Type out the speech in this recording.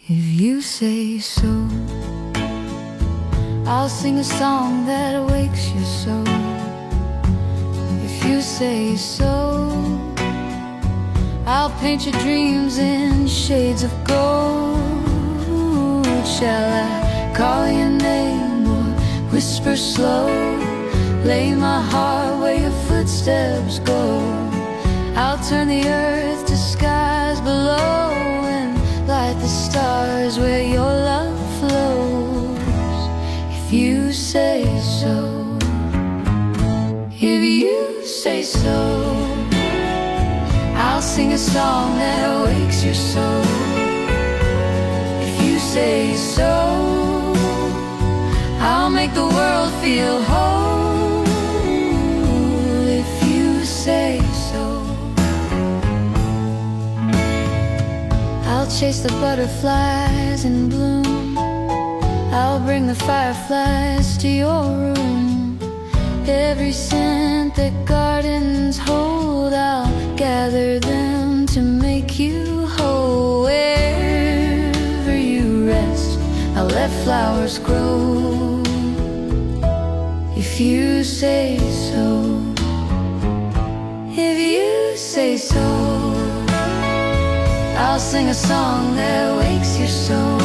If you say so, I'll sing a song that awakes your soul. If you say so, I'll paint your dreams in shades of gold. Shall I call your name or whisper slow? Lay my heart where your footsteps go. I'll turn the earth to skies below and light the stars where your love flows. If you say so, if you say so, I'll sing a song that awakes your soul. If you say so, I'll make the world feel whole. If you say so, I'll chase the butterflies in bloom. I'll bring the fireflies to your room. Every scent that gardens hold, I'll gather them to make you whole. Wherever you rest, I'll let flowers grow. If you say so, if you say so, I'll sing a song that wakes your soul.